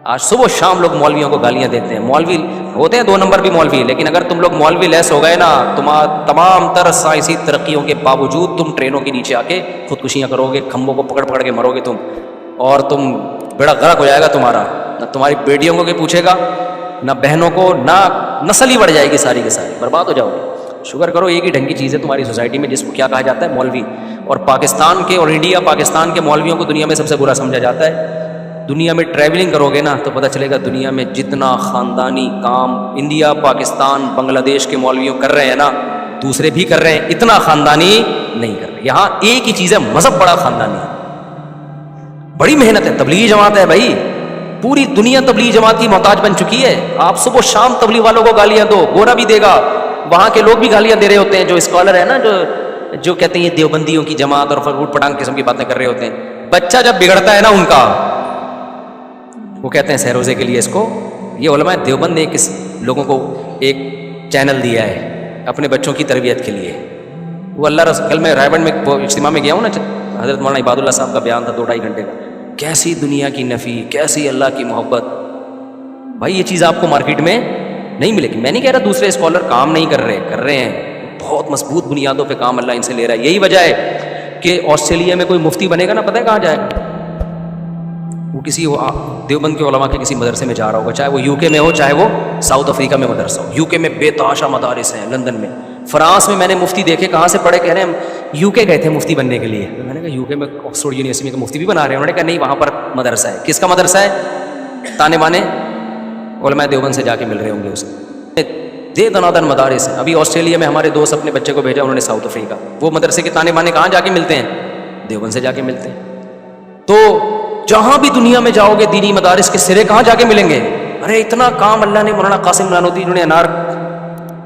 آج صبح شام لوگ مولویوں کو گالیاں دیتے ہیں. مولوی ہوتے ہیں 2 نمبر بھی مولوی, لیکن اگر تم لوگ مولوی لیس ہو گئے نا, تمام تر سائنسی ترقیوں کے باوجود تم ٹرینوں کے نیچے آ کے خودکشیاں کرو گے, کھمبوں کو پکڑ پکڑ کے مرو گے تم, اور تم بیڑا غرق ہو جائے گا تمہارا. نہ تمہاری بیٹیوں کو کوئی پوچھے گا, نہ بہنوں کو, نہ نسل ہی بڑھ جائے گی ساری کی ساری, برباد ہو جاؤ گے. شکر کرو ایک ہی ڈھنگ کی چیز ہے تمہاری سوسائٹی میں, جس کو کیا کہا جاتا ہے, مولوی. اور پاکستان کے اور انڈیا پاکستان کے مولویوں کو دنیا میں سب سے برا سمجھا جاتا ہے. دنیا میں ٹریولنگ کرو گے نا تو پتہ چلے گا دنیا میں جتنا خاندانی کام انڈیا پاکستان بنگلہ دیش کے مولویوں کر رہے ہیں نا, دوسرے بھی کر رہے ہیں, اتنا خاندانی نہیں کر رہے. یہاں ایک ہی چیز ہے, مذہب بڑا خاندانی ہے, بڑی محنت ہے. تبلیغی جماعت ہے بھائی, پوری دنیا تبلیغی جماعت کی محتاج بن چکی ہے. آپ صبح شام تبلیغ والوں کو گالیاں دو, گورا بھی دے گا, وہاں کے لوگ بھی گالیاں دے رہے ہوتے ہیں, جو اسکالر ہے نا, جو کہتے ہیں یہ دیوبندیوں کی جماعت اور اوٹ پٹانگ قسم کی باتیں کر رہے ہوتے ہیں. بچہ جب بگڑتا ہے نا ان کا, وہ کہتے ہیں سہروزے کے لیے اس کو, یہ علماء دیوبند نے کس لوگوں کو ایک چینل دیا ہے اپنے بچوں کی تربیت کے لیے. وہ اللہ رسول, کل میں رائے گنج میں اجتماع میں گیا ہوں نا, حضرت مولانا عباد اللہ صاحب کا بیان تھا 2-2.5 گھنٹے کا. کیسی دنیا کی نفی, کیسی اللہ کی محبت. بھائی یہ چیز آپ کو مارکیٹ میں نہیں ملے گی. میں نہیں کہہ رہا دوسرے اسکالر کام نہیں کر رہے ہیں, بہت مضبوط بنیادوں پہ کام اللہ ان سے لے رہا ہے. یہی وجہ ہے کہ آسٹریلیا میں کوئی مفتی بنے گا نا, پتہ ہے کہاں جائے گا, وہ کسی دیوبند کے علماء کے کسی مدرسے میں جا رہا ہوگا, چاہے وہ یو کے میں ہو, چاہے وہ ساؤتھ افریقہ میں مدرسہ ہو. یو کے میں بے تحاشا مدارس ہیں, لندن میں, فرانس میں. میں نے مفتی دیکھے کہاں سے پڑھے, کہہ رہے ہیں ہم یو کے گئے تھے مفتی بننے کے لیے. میں نے کہا یو کے میں آکسفورڈ یونیورسٹی میں مفتی بھی بنا رہے ہیں. انہوں نے کہا نہیں, وہاں پر مدرسہ ہے. کس کا مدرسہ ہے؟ تانے بانے علماء دیوبند سے جا کے مل رہے ہوں گے اسے. دے دنادن مدارس ہیں. ابھی آسٹریلیا میں ہمارے دوست اپنے بچے کو بھیجا انہوں نے ساؤتھ افریقہ, وہ مدرسے کے تانے بانے کہاں جا کے ملتے ہیں؟ دیوبند سے جا کے ملتے ہیں. تو جہاں بھی دنیا میں جاؤ گے دینی مدارس کے سرے کہاں جا کے ملیں گے. ارے اتنا کام اللہ نے مولانا قاسم نانوتوی, انہوں نے انار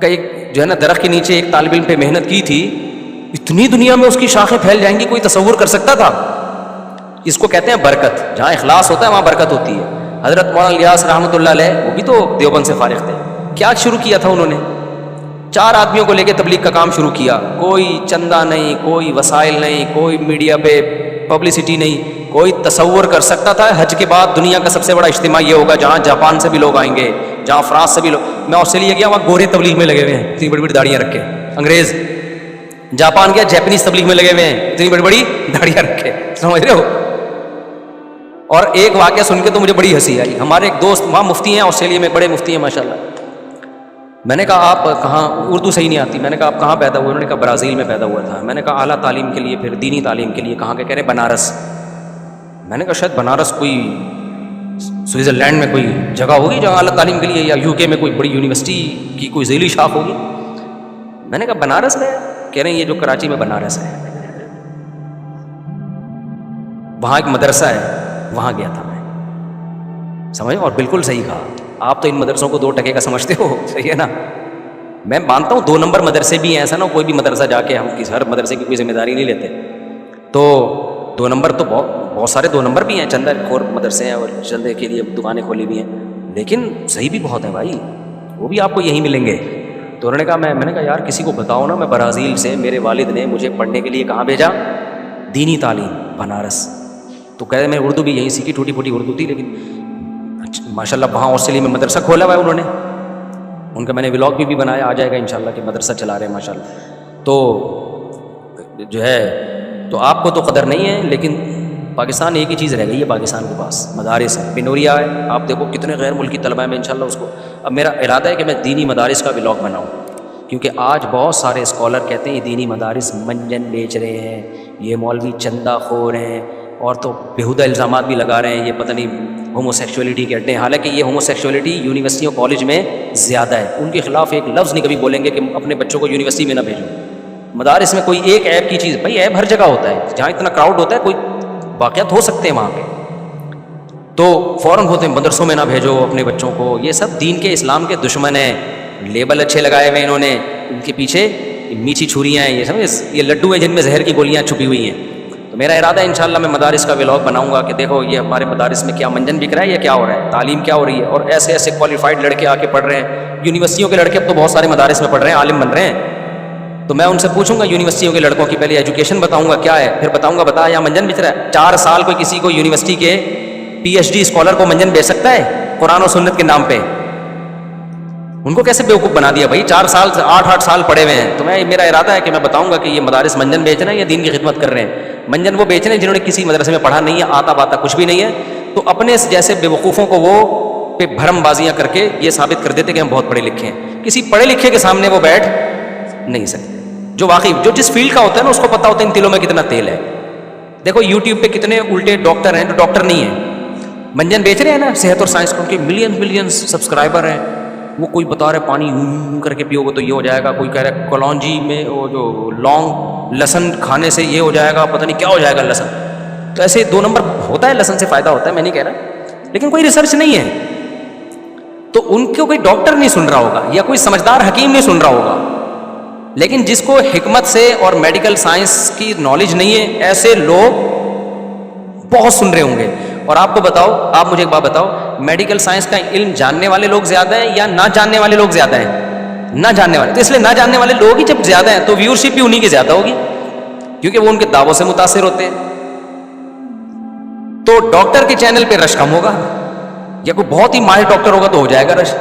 کا ایک جو ہے نا درخت کے نیچے ایک طالب علم پہ محنت کی تھی, اتنی دنیا میں اس کی شاخیں پھیل جائیں گی, کوئی تصور کر سکتا تھا؟ اس کو کہتے ہیں برکت. جہاں اخلاص ہوتا ہے وہاں برکت ہوتی ہے. حضرت مولانا الیاس رحمۃ اللہ علیہ, وہ بھی تو دیوبند سے فارغ تھے. کیا شروع کیا تھا انہوں نے؟ 4 آدمیوں کو لے کے تبلیغ کا کام شروع کیا. کوئی چندہ نہیں, کوئی وسائل نہیں, کوئی میڈیا پہ پبلسٹی نہیں. کوئی تصور کر سکتا تھا حج کے بعد دنیا کا سب سے بڑا اجتماع یہ ہوگا جہاں جاپان سے بھی لوگ آئیں گے, جہاں فرانس سے بھی لوگ. میں آسٹریلیا گیا, وہاں گورے تبلیغ میں لگے ہوئے ہیں, اتنی بڑی بڑی داڑیاں رکھے. انگریز. جاپان گیا, جیپنیز تبلیغ میں لگے ہوئے ہیں, اتنی بڑی بڑی داڑیاں رکھے. سمجھ رہے ہو؟ اور ایک واقعہ سن کے تو مجھے بڑی ہنسی آئی. ہمارے ایک دوست وہاں مفتی ہیں آسٹریلیا میں, بڑے مفتی ہیں ماشاءاللہ. میں نے کہا آپ کہاں, اردو صحیح نہیں آتی. میں نے کہا آپ کہاں پیدا ہوئے؟ انہوں نے کہا برازیل میں پیدا ہوا تھا. میں نے کہا اعلیٰ تعلیم کے لیے, پھر دینی تعلیم کے لیے کہاں کے؟ کہہ رہے بنارس. میں نے کہا شاید بنارس کوئی سوئٹزرلینڈ میں کوئی جگہ ہوگی جہاں اعلیٰ تعلیم کے لیے, یا یو کے میں کوئی بڑی یونیورسٹی کی کوئی ذیلی شاخ ہوگی. میں نے کہا بنارس میں؟ کہہ رہے ہیں یہ جو کراچی میں بنارس ہے, وہاں ایک مدرسہ ہے, وہاں گیا تھا میں. سمجھ, اور بالکل صحیح کہا. آپ تو ان مدرسوں کو 2 ٹکے کا سمجھتے ہو, صحیح ہے نا. میں مانتا ہوں 2 نمبر مدرسے بھی ہیں, ایسا نہ کوئی بھی مدرسہ جا کے ہم ہر مدرسے کی کوئی ذمہ داری نہیں لیتے. تو 2 نمبر تو بہت سارے 2 نمبر بھی ہیں, چندہ خور مدرسے ہیں اور چندے کے لیے دکانیں کھولی بھی ہیں, لیکن صحیح بھی بہت ہے بھائی, وہ بھی آپ کو یہیں ملیں گے. تو انہوں نے کہا میں نے کہا یار کسی کو بتاؤ نا, میں برازیل سے, میرے والد نے مجھے پڑھنے کے لیے کہاں بھیجا؟ دینی تعلیم, بنارس. تو کہہ رہے میں اردو بھی یہیں سیکھی, ٹوٹی پھوٹی اردو تھی, لیکن ماشاء اللہ وہاں آسٹریلیا میں مدرسہ کھولا ہوا ہے انہوں نے. ان کا میں نے ولاگ بھی بنایا, آ جائے گا انشاءاللہ, کہ مدرسہ چلا رہے ہیں ماشاء اللہ. تو جو ہے, تو آپ کو تو قدر نہیں ہے, لیکن پاکستان ایک ہی چیز رہ گئی ہے پاکستان کے پاس, مدارس ہے. بنوریا ہے, آپ دیکھو کتنے غیر ملکی طلبہ ہیں. میں انشاءاللہ اس کو, اب میرا ارادہ ہے کہ میں دینی مدارس کا ولاگ بناؤں, کیونکہ آج بہت سارے اسکالر کہتے ہیں یہ دینی مدارس منجن بیچ رہے ہیں, یہ مولوی چندہ خور ہیں, اور تو بیہودہ الزامات بھی لگا رہے ہیں, یہ پتہ نہیں ہومو سیکچولیٹی کے اڈے ہیں. حالانکہ یہ ہومو سیکچولیٹی یونیورسٹیوں کالج میں زیادہ ہے. ان کے خلاف ایک لفظ نہیں کبھی بولیں گے کہ اپنے بچوں کو یونیورسٹی میں نہ بھیجو. مدارس میں کوئی ایک عیب کی چیز, بھائی عیب ہر جگہ ہوتا ہے, جہاں اتنا کراؤڈ ہوتا ہے کوئی واقعات ہو سکتے ہیں وہاں پہ, تو فوراً ہوتے ہیں مدرسوں میں نہ بھیجو اپنے بچوں کو. یہ سب دین کے, اسلام کے دشمن ہیں. لیبل اچھے لگائے ہوئے انہوں نے, ان کے پیچھے میچھی چھریاں ہیں, یہ سمجھ, یہ لڈو ہیں جن میں زہر کی گولیاں چھپی ہوئی ہیں. تو میرا ارادہ ہے انشاءاللہ میں مدارس کا ولاگ بناؤں گا کہ دیکھو یہ ہمارے مدارس میں کیا منجن بک رہا ہے, یا کیا ہو رہا ہے, تعلیم کیا ہو رہی ہے. اور ایسے ایسے کوالیفائڈ لڑکے آ کے پڑھ رہے ہیں, یونیورسٹیوں کے لڑکے اب تو بہت سارے مدارس میں پڑھ رہے ہیں, عالم بن رہے ہیں. تو میں ان سے پوچھوں گا یونیورسٹیوں کے لڑکوں کی, پہلے ایجوکیشن بتاؤں گا کیا ہے, پھر بتاؤں گا بتا یا منجن بچ رہا ہے. 4 سال کوئی کسی کو یونیورسٹی کے PhD اسکالر کو منجن بیچ سکتا ہے قرآن و سنت کے نام پہ؟ ان کو کیسے بیوقوف بنا دیا بھائی؟ 4 سال 8 سال پڑھے ہوئے ہیں. تو میرا ارادہ ہے کہ میں بتاؤں گا کہ یہ مدارس منجن بیچ رہے ہیں یا دین کی خدمت کر رہے ہیں. منجن وہ بیچ رہے ہیں جنہوں نے کسی مدرسے میں پڑھا نہیں ہے, آتا باتا کچھ بھی نہیں ہے. تو اپنے جیسے بیوقوفوں کو وہ پہ بھرم بازیاں کر کے یہ ثابت کر دیتے کہ ہم بہت پڑھے لکھے ہیں. کسی پڑھے لکھے کے سامنے وہ بیٹھ نہیں سکتے. جو واقعی جو جس فیلڈ کا ہوتا ہے نا اس کو پتا ہوتا ہے ان تلوں میں کتنا تیل ہے. دیکھو یوٹیوب پہ کتنے الٹے ڈاکٹر ہیں جو ڈاکٹر نہیں ہیں, منجن بیچ رہے ہیں نا صحت اور سائنس کو, ان کے ملینز سبسکرائبر ہیں. وہ کوئی بتا رہے پانی کر کے پیو گے تو یہ ہو جائے گا, کوئی کہہ رہا ہے کلونجی میں وہ جو لونگ لہسن کھانے سے یہ ہو جائے گا, پتہ نہیں کیا ہو جائے گا لہسن. تو ایسے 2 نمبر ہوتا ہے, لہسن سے فائدہ ہوتا ہے, میں نہیں کہہ رہا, لیکن کوئی ریسرچ نہیں ہے. تو ان کو کوئی ڈاکٹر نہیں سن رہا ہوگا یا کوئی سمجھدار حکیم نہیں سن رہا ہوگا, لیکن جس کو حکمت سے اور میڈیکل سائنس کی نالج نہیں ہے ایسے لوگ بہت سن رہے ہوں گے. اور آپ کو بتاؤ, آپ مجھے ایک بات بتاؤ, میڈیکل سائنس کا علم جاننے والے لوگ زیادہ ہیں یا نہ جاننے والے لوگ زیادہ ہیں؟ نہ جاننے والے. تو اس لیے نہ جاننے والے لوگ ہی جب زیادہ ہیں تو ویورشپ بھی انہی کی زیادہ ہوگی, کیونکہ وہ ان کے دعووں سے متاثر ہوتے ہیں. تو ڈاکٹر کے چینل پہ رش کم ہوگا, یا کوئی بہت ہی ماہر ڈاکٹر ہوگا تو ہو جائے گا رش.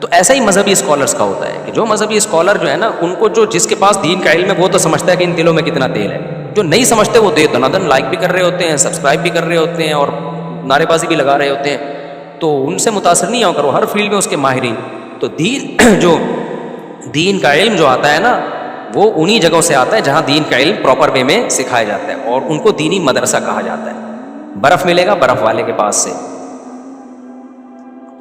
تو ایسا ہی مذہبی اسکالرس کا ہوتا ہے کہ جو مذہبی اسکالر جو ہے نا, ان کو جو جس کے پاس دین کا علم ہے وہ تو سمجھتا ہے کہ ان دلوں میں کتنا تیل ہے. جو نہیں سمجھتے وہ دے دنادن لائک بھی کر رہے ہوتے ہیں, سبسکرائب بھی کر رہے ہوتے ہیں اور نعرے بازی بھی لگا رہے ہوتے ہیں. تو ان سے متاثر نہیں ہو کر, وہ ہر فیلڈ میں اس کے ماہرین. تو دین کا علم جو آتا ہے نا وہ انہی جگہوں سے آتا ہے جہاں دین کا علم پراپر وے میں سکھایا جاتا ہے, اور ان کو دینی مدرسہ کہا جاتا ہے. برف ملے گا برف والے کے پاس سے,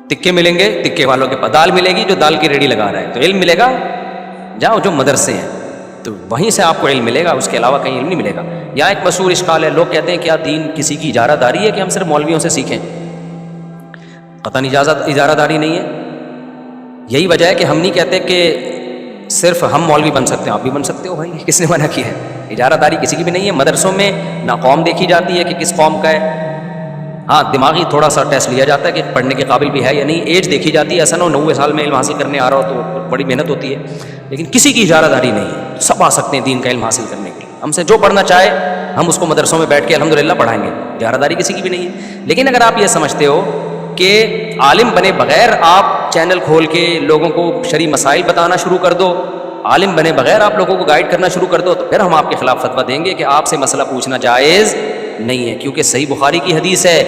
تکے ملیں گے تکے والوں کے پاس, دال ملے گی جو دال کی ریڑھی لگا رہا ہے. تو علم ملے گا جاؤ جو مدرسے ہیں تو وہیں سے آپ کو علم ملے گا, اس کے علاوہ کہیں علم نہیں ملے گا. یہاں ایک مشہور اشکال ہے, لوگ کہتے ہیں کیا دین کسی کی اجارہ داری ہے کہ ہم صرف مولویوں سے سیکھیں؟ قطعاً اجارہ داری نہیں ہے. یہی وجہ ہے کہ ہم نہیں کہتے کہ صرف ہم مولوی بن سکتے ہیں, آپ بھی بن سکتے ہو بھائی, کس نے منع کیا ہے؟ اجارہ داری کسی کی بھی نہیں ہے. مدرسوں میں نہ قوم دیکھی جاتی ہے کہ کس قوم کا ہے, ہاں دماغی تھوڑا سا ٹیسٹ لیا جاتا ہے کہ پڑھنے کے قابل بھی ہے یا نہیں. ایج دیکھی جاتی ہے, ایسا نہ ہو 90 سال میں علم حاصل کرنے آ رہا ہو تو بڑی محنت ہوتی ہے, لیکن کسی کی اجارہ داری نہیں ہے. سب آ سکتے ہیں دین کا علم حاصل کرنے کے لیے. ہم سے جو پڑھنا چاہے ہم اس کو مدرسوں میں بیٹھ کے الحمدللہ پڑھائیں گے, اجارہ داری کسی کی بھی نہیں ہے. لیکن اگر آپ یہ سمجھتے ہو کہ عالم بنے بغیر آپ چینل کھول کے لوگوں کو شرعی مسائل بتانا شروع کر دو, عالم بنے بغیر آپ لوگوں کو گائیڈ کرنا شروع کر دو, تو پھر ہم آپ کے خلاف فتویٰ دیں گے کہ آپ سے مسئلہ پوچھنا جائز نہیں ہے. کیونکہ صحیح بخاری کی حدیث ہے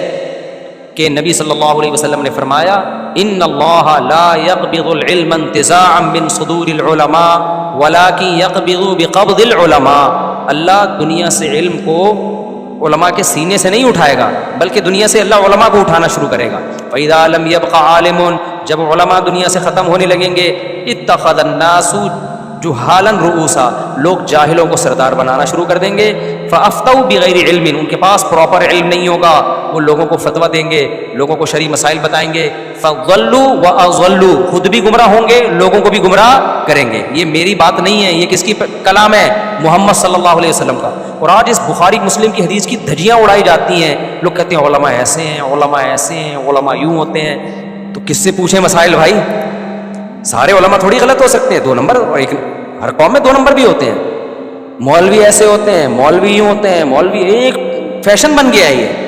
کہ نبی صلی اللہ علیہ وسلم نے فرمایا, ان اللہ لا يقبض العلم انتزاعا من صدور العلماء ولكن يقبض بقبض العلماء. اللہ دنیا سے علم کو علماء کے سینے سے نہیں اٹھائے گا, بلکہ دنیا سے اللہ علماء کو اٹھانا شروع کرے گا. فَإِذَا لَمْ يَبْقَ عَالِمٌ, جب علماء دنیا سے ختم ہونے لگیں گے, اتَّخَذَ النَّاسُ جُهَالًا رؤوسا, لوگ جاہلوں کو سردار بنانا شروع کر دیں گے. فَأَفْتَوْا بِغَيْرِ عِلْمٍ, ان کے پاس پراپر علم نہیں ہوگا, وہ لوگوں کو فتویٰ دیں گے, لوگوں کو شرعی مسائل بتائیں گے. فَضَلُّوا وَأَضَلُّوا, خود بھی گمراہ ہوں گے, لوگوں کو بھی گمراہ کریں گے. یہ میری بات نہیں ہے, یہ کس کی کلام ہے؟ محمد صلی اللہ علیہ وسلم کا. اور آج اس بخاری مسلم کی حدیث کی دھجیاں اڑائی جاتی ہیں. لوگ کہتے ہیں علماء ایسے ہیں, علماء ایسے ہیں, علماء یوں ہوتے ہیں. تو کس سے پوچھیں مسائل بھائی؟ سارے علماء تھوڑی غلط ہو سکتے ہیں, 2 نمبر, اور ایک ہر قوم میں 2 نمبر بھی ہوتے ہیں. مولوی ایسے ہوتے ہیں, مولوی یوں ہوتے ہیں, مولوی ایک فیشن بن گیا ہے یہ.